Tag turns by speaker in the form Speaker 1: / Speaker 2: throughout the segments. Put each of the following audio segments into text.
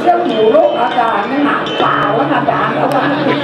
Speaker 1: giấc ngủ lúc ở trời nó nặng vào nó đạn ở bên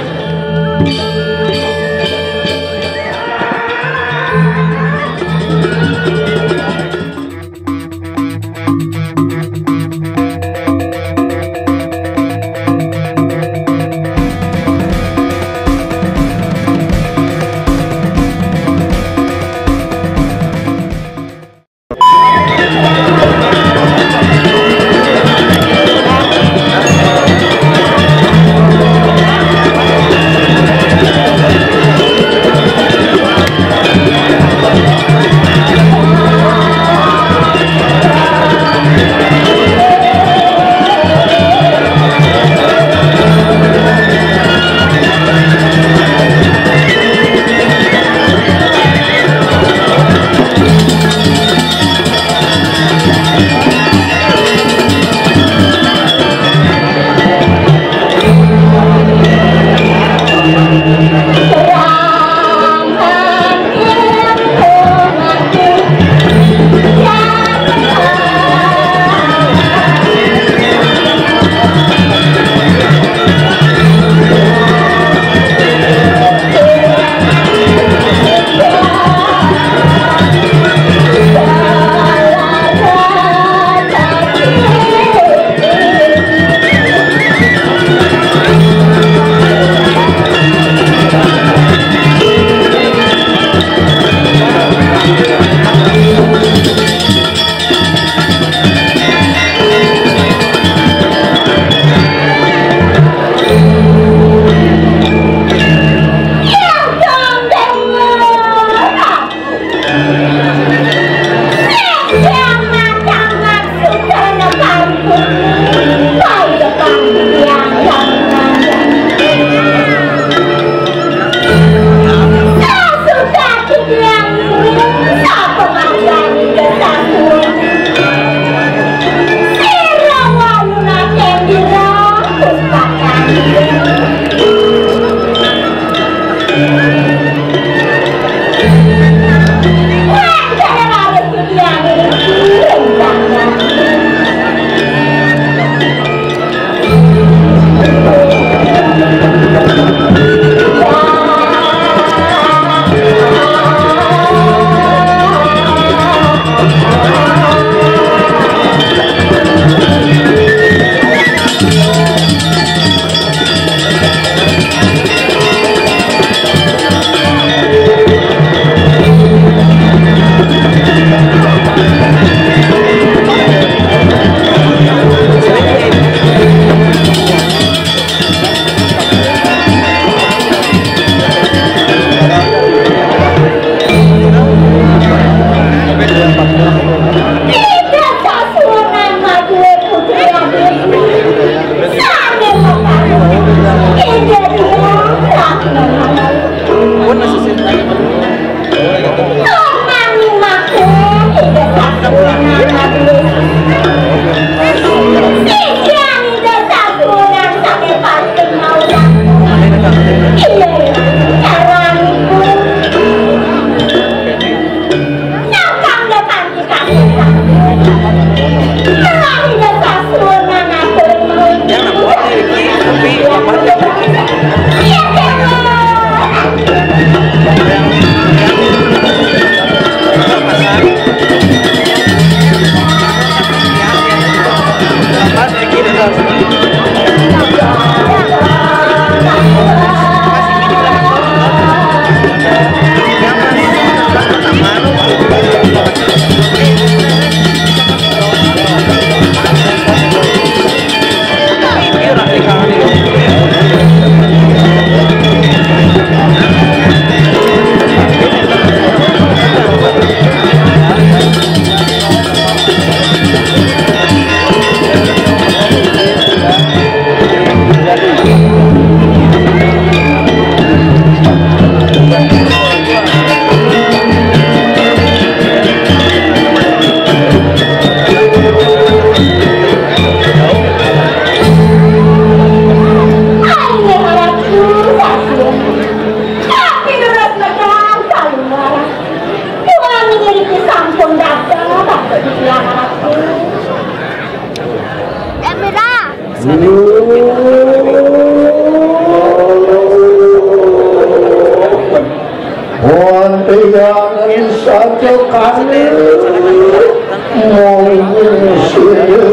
Speaker 2: Wantiyangan saja kami mengusirwan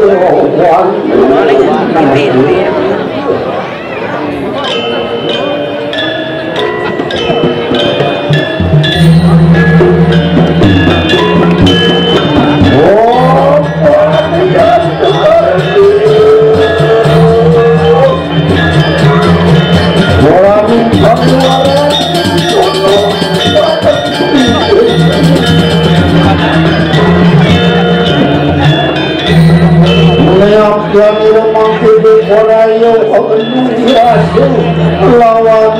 Speaker 2: lawan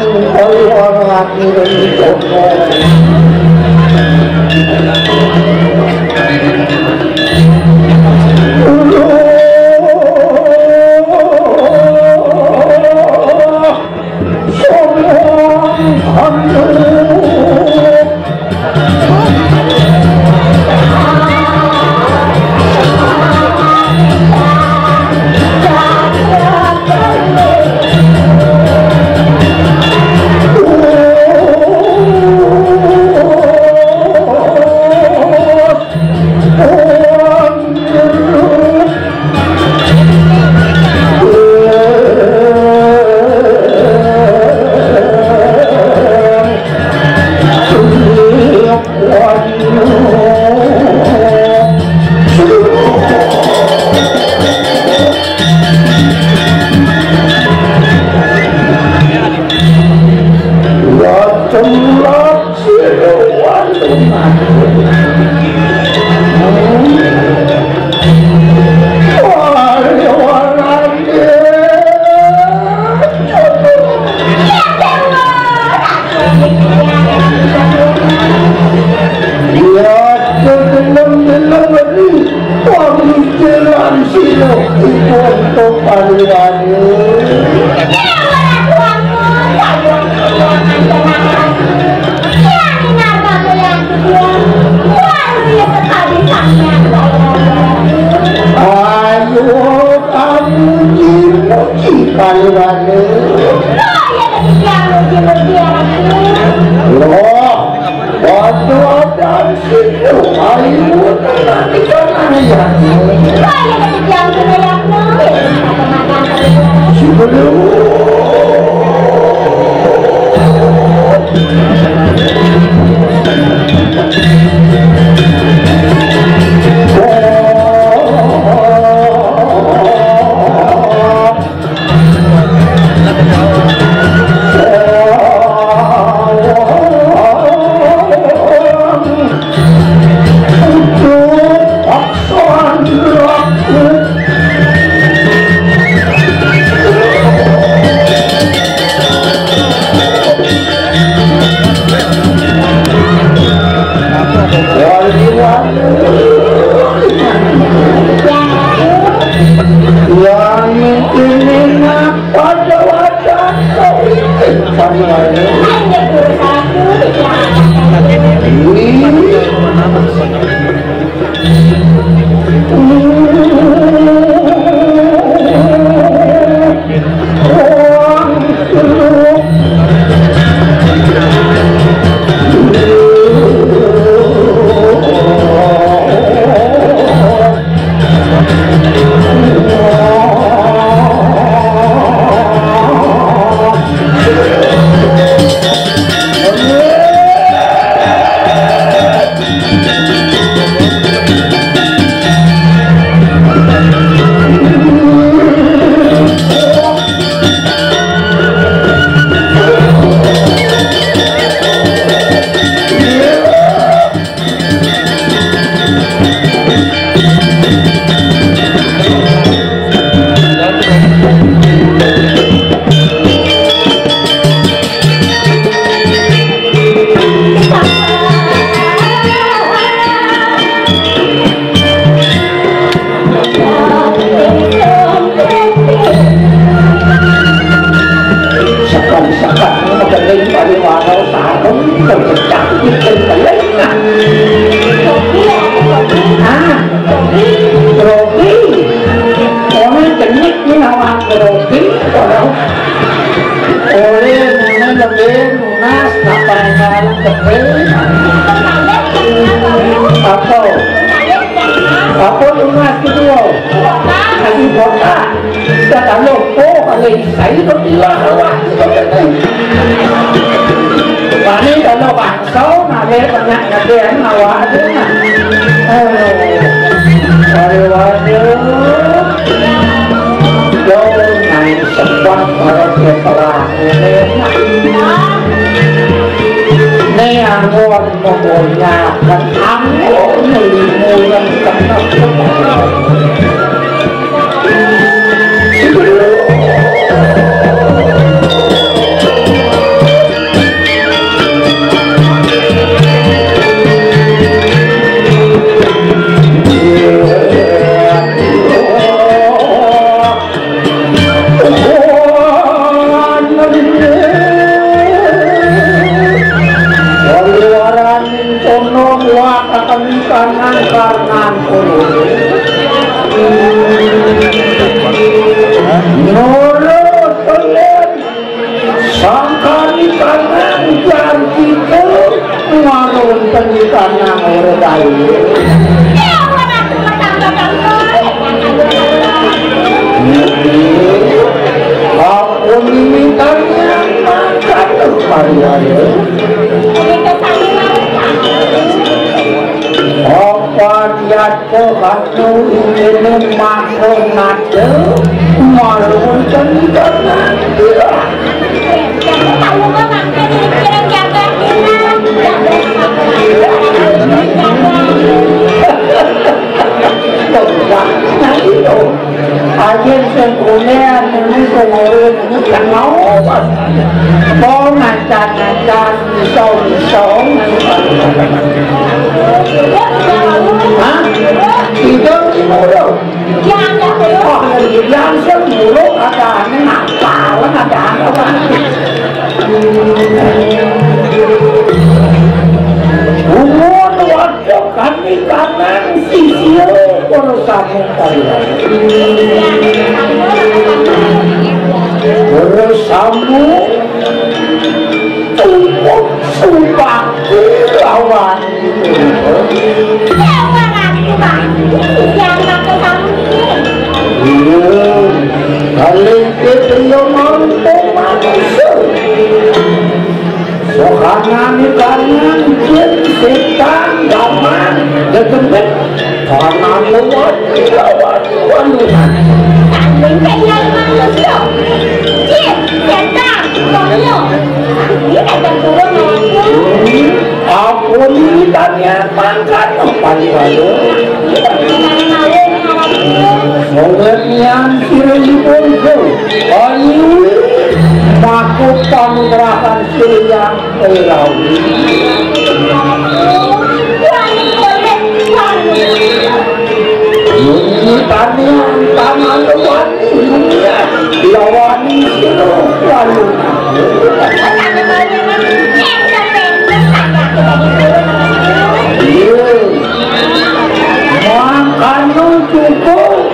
Speaker 2: Apa lunas kedua? Nasi botak. Kita tak lupa kalau saya tu tidak awak. Pani kalau bangsa nak banyak ngadain awak tu nak. Waduh. Jangan sempat para kepala ini anggur memulyakan anggur melimulan kenal kanan nurut kalian sangkani kanan janji ke ngarun kanan orang aku mintanya makan hari-hari Padiatku hatu ini makan nada malu cendana
Speaker 3: tahu makan kira-kira
Speaker 2: nah itu agen sempurna ini semua bukan mau mau ngajar misal tidak mulu yang semulu ada apa umur waktu kami kanan sisir urusan kalian urusanmu untuk sumpah lawan kalian itu mampu manusia sokangan kalian setan gaman ketembet karena lewat lawan wanita
Speaker 3: kalian kayak manusia setan gaman ini ada turun
Speaker 2: aku ini tanya pangkat paling-paling pengertian siripun itu ayu maku pangerahan siang elawi ini tanya tangan lewani dunia lawani siru lalu makan cukup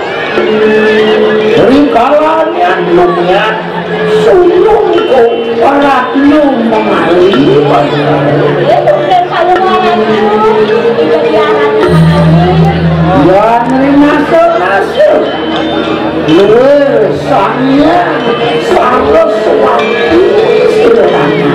Speaker 2: rikalan yang lumiat sulungku para lu mengalih ya nerima senasib luar sanya selalu suami sederhana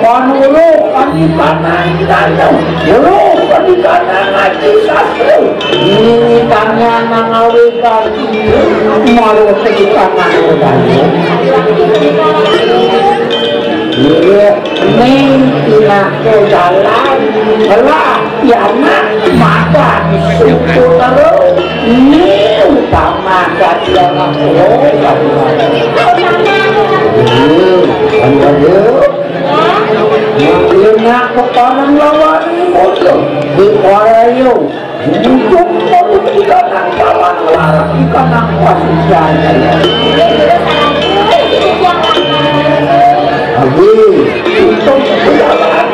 Speaker 2: Panulu kami kanan danau, lu kami kanan ngaji sastra. Ini tanya nangawi kaki, malu pergi kanan danau. Iya, tidak ke jalan, lah, ya nak makan suku terus. Ini utama kajian aku. Nak kepanan lawan itu di Korea untuk ikan kawan larang ikan kuasi jaya lagi untuk berjalan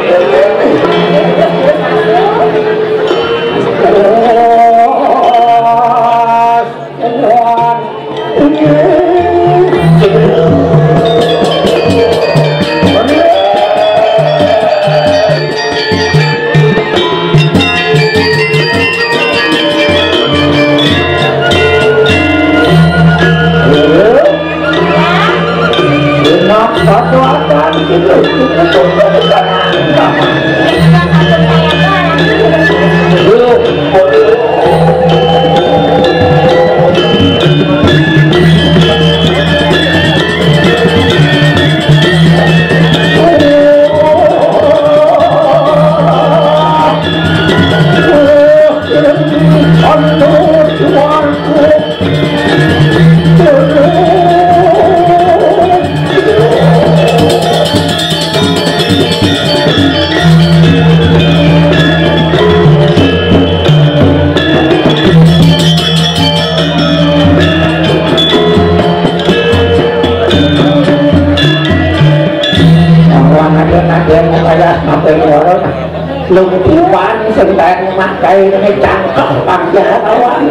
Speaker 2: lùng quan sừng đèn mặt cây nó chẳng có bằng giá đâu anh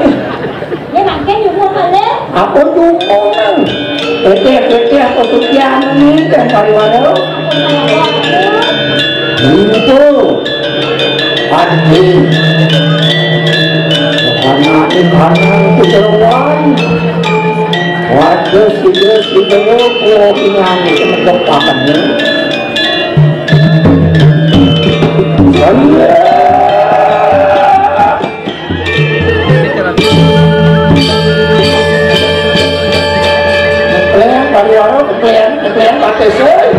Speaker 3: Để bằng cái dùng không mà lên.
Speaker 2: có chú con để kia có chú gia nó miếng cái trời vào đó itu pagi kanan keseruan waduh si dulu pingan itu mendopakannya Kalian pakai saya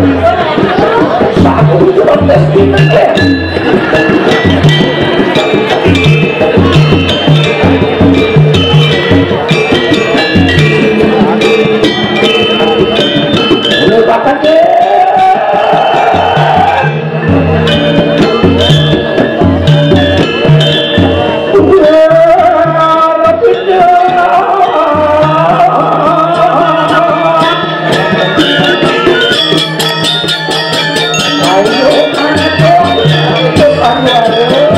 Speaker 2: satu protes di kalian melupakan Ayo, anak,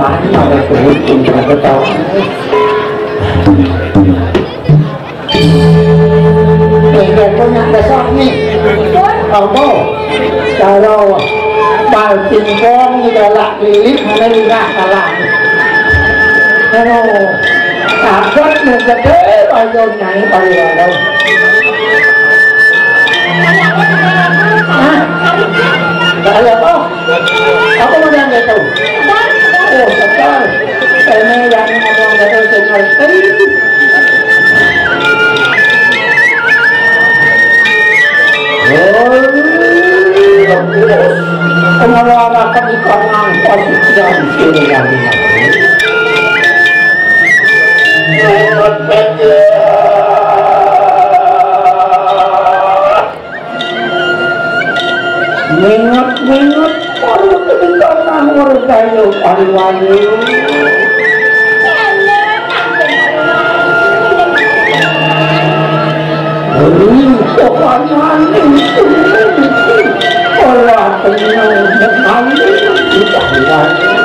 Speaker 2: banyak ada kebutuhan kita tahu. Ini punya besar nih. Kamu kalau balting bom galak lilit mana lihat kalah. Kalau takut menggede bayu nyai pariwara. Ada apa? Aku mau yang itu. Oh, betul. Ini yang ngomong betul dengar. Pengeluaran ikan angkot dan pilihan mingat baru kedengaran wargayo pariwani. Pokoknya itu olah penyang sekali tidak lagi.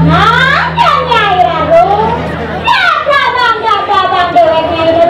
Speaker 3: Nah, kan nyai Raru. Ya, bang dewek nyai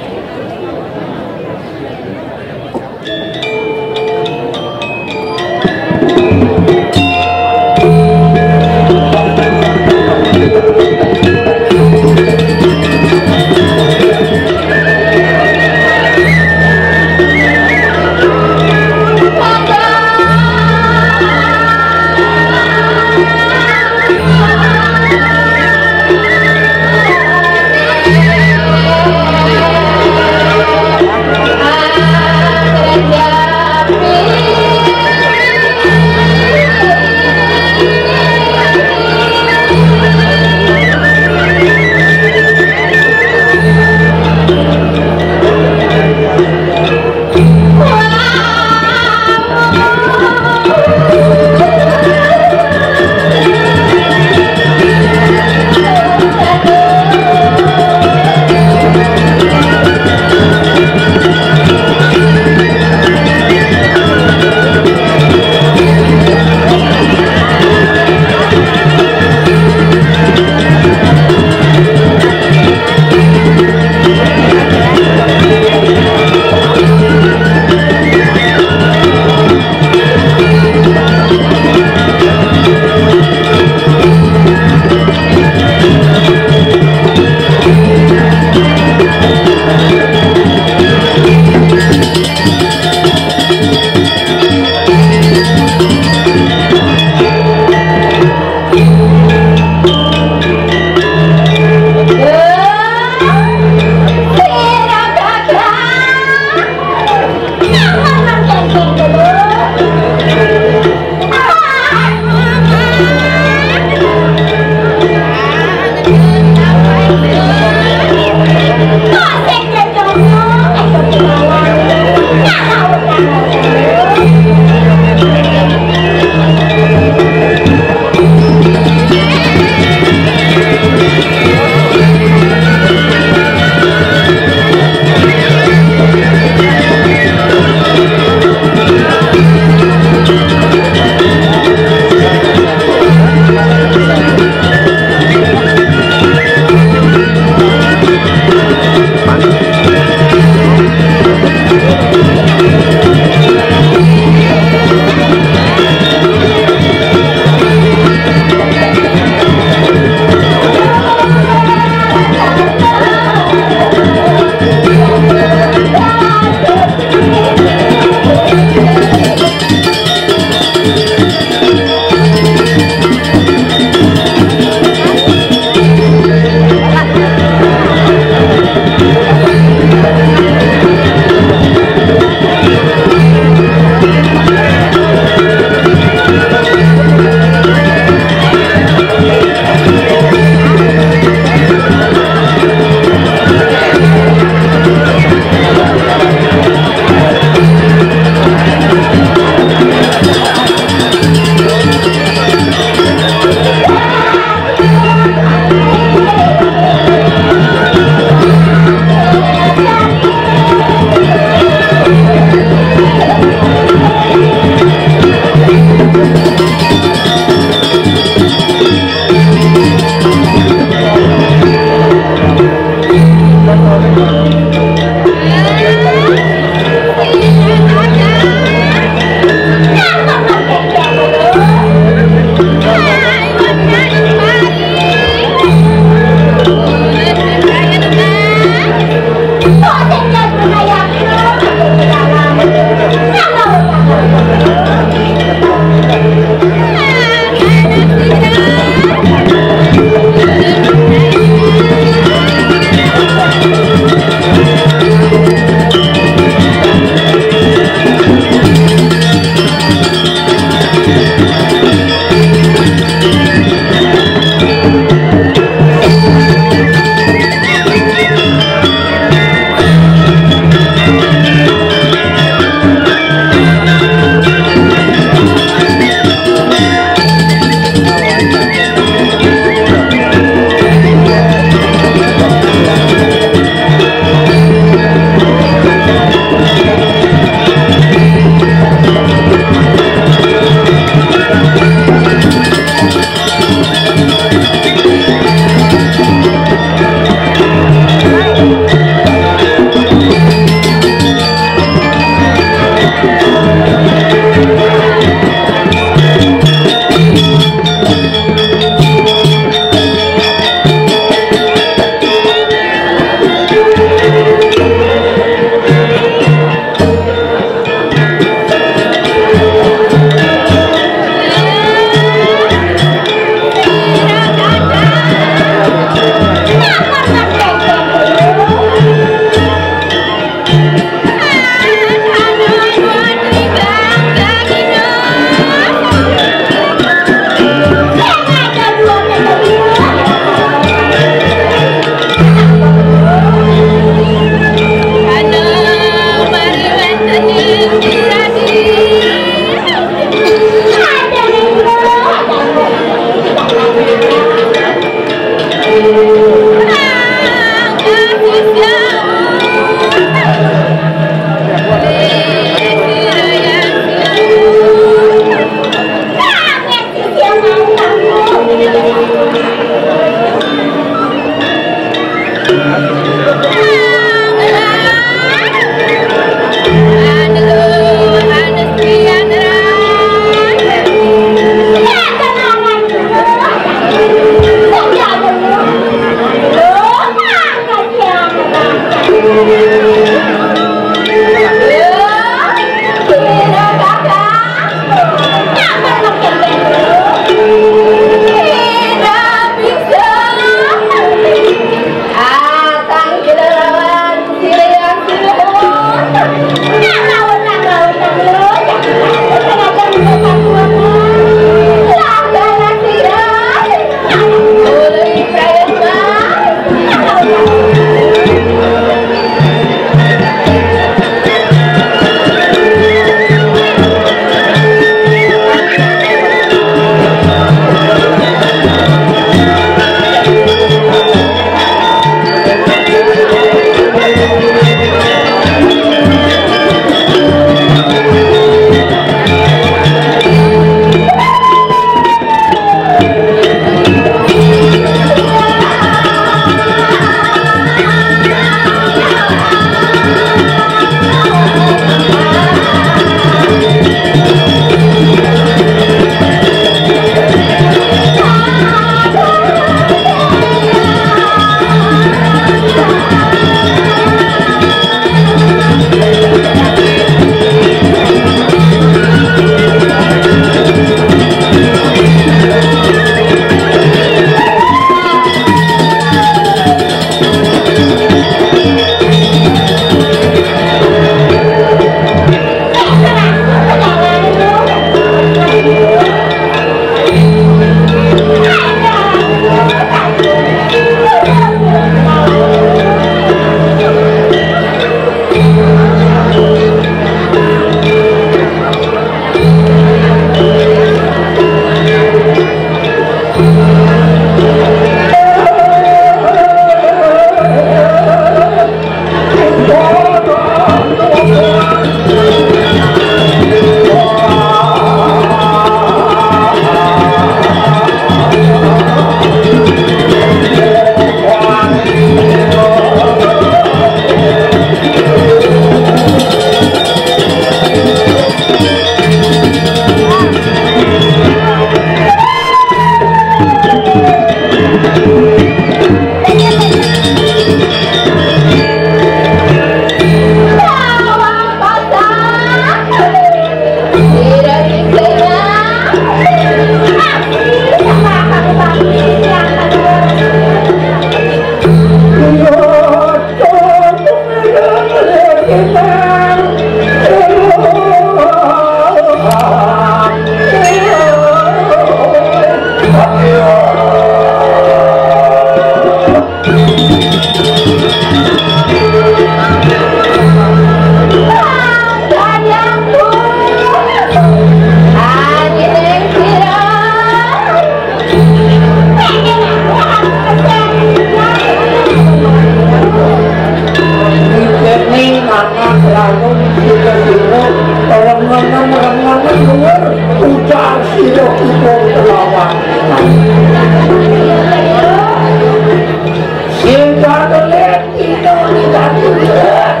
Speaker 2: Sehingga terlihat itu tidak juga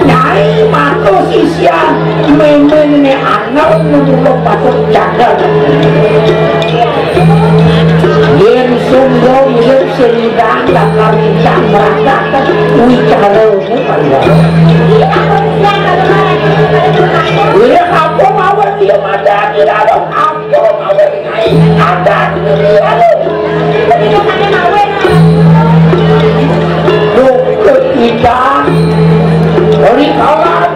Speaker 2: Nyai matu sisian memang ini anak menurut patut jaga Yen sungguh hidup selidang dan karincang merasakan wicara ini kalian Iya aku mau dia ada di dalam aku mau Nyai ada di dalam ketiga dari kawan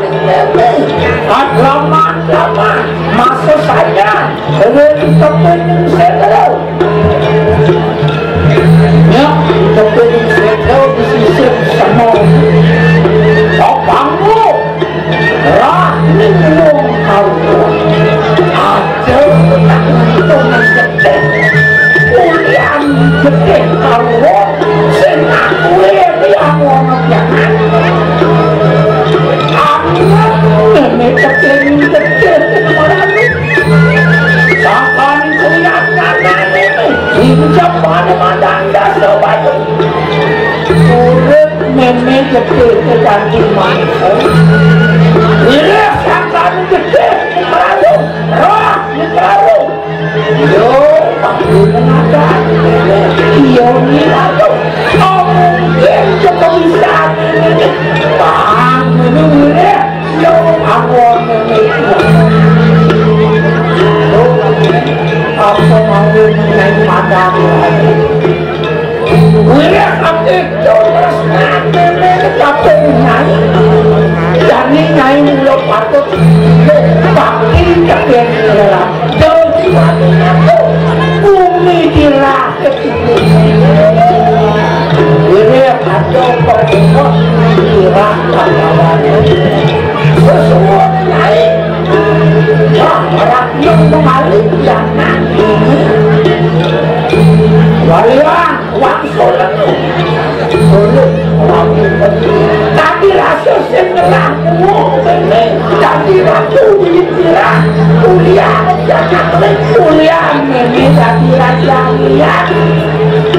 Speaker 2: lama masa saya dari kepenting saya ya kepenting saya di sisi sama kamu lah minum kau ada itu menjadi kuliah gede kau senang kuliah dia mau jangan nenek kecil orang sampai kelihatan nenek hingga pada dasar baju urut nenek kecil kecantik manis ini sampai kecil merayu roh merayu yo pasti tenaga iyo ni lalu oh mungkin cukup bisa bang menurut yo awon apa mau naik madang Wira kapte terus nanti kapte nyai jadi nyai mulut patut bakti kapten adalah jadi waktu bumi dirakit Wira kacau pokok dirakit semua naik orang yang kembali jangan walian wang solat tadi rasa setelah tadi ratu bicara kuliah jangan kuliah ini tadi raja lihat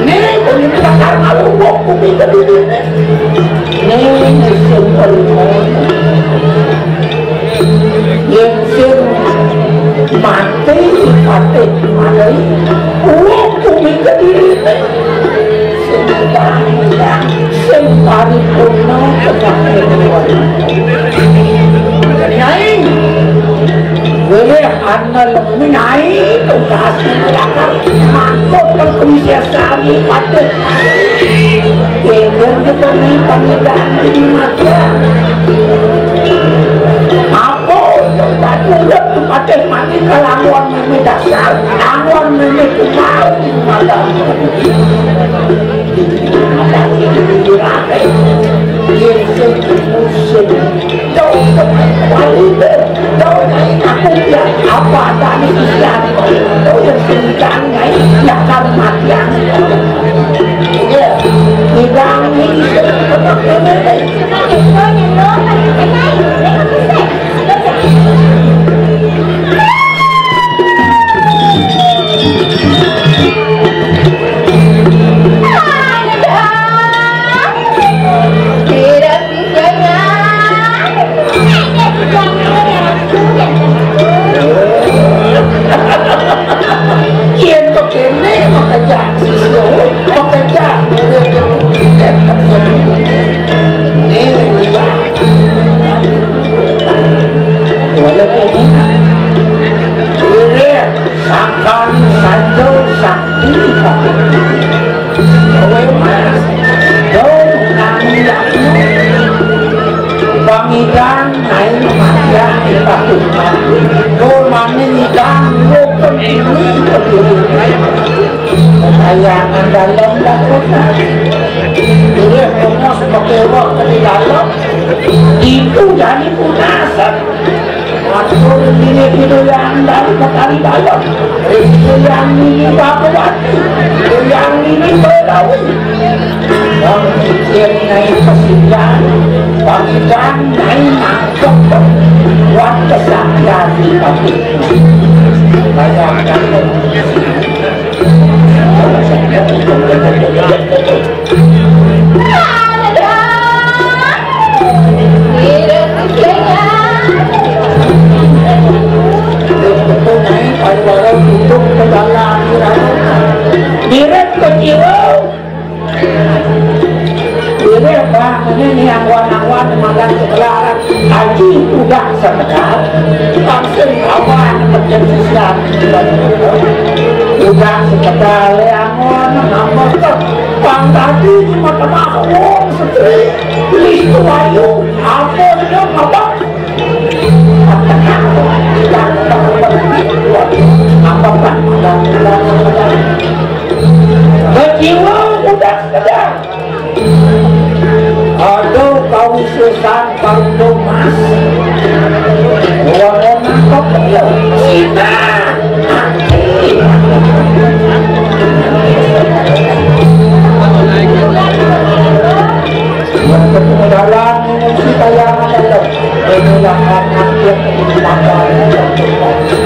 Speaker 2: ini kuliah bakar malu bumi kedua ini simpel yang sing mati mati uang bumi kediri sing paripurna Nyai boleh anda lebih naik kasih belakang mantap kan komisi asami patut yang kita ni panggilan di mata udah pakai mati kelamuan meme dasar lamuan meme kumau ada yang musim jauh kualitas jauh naik aku ya apa tadi isian jauh yang singkang naik ya kalau matian ya hilang ini seperti meme Tayangan dalam lakukan dia semua sebagai waktu di dalam itu jadi punasan waktu ini itu yang dari kali dalam itu yang ini bakuati itu yang ini berawi yang mikir naik kesimpulan bagian naik masuk waktu sahaja di bagian bayangkan Iret ko jiwa. Iret ba? Ini awan-awan magang sekelaran. Haji udah sekedar. Langsung awan terjadi udah sekedar awan nama tak. Bang tadi mata mahwong setri. Listu ayu. Apa dia apa? Apa kejiwa udah sekedar. Aduh kau susah kau domas. Uang kau kecil Cina. Ketemu dalam si tayangan dalam inilah anak yang dilakukan.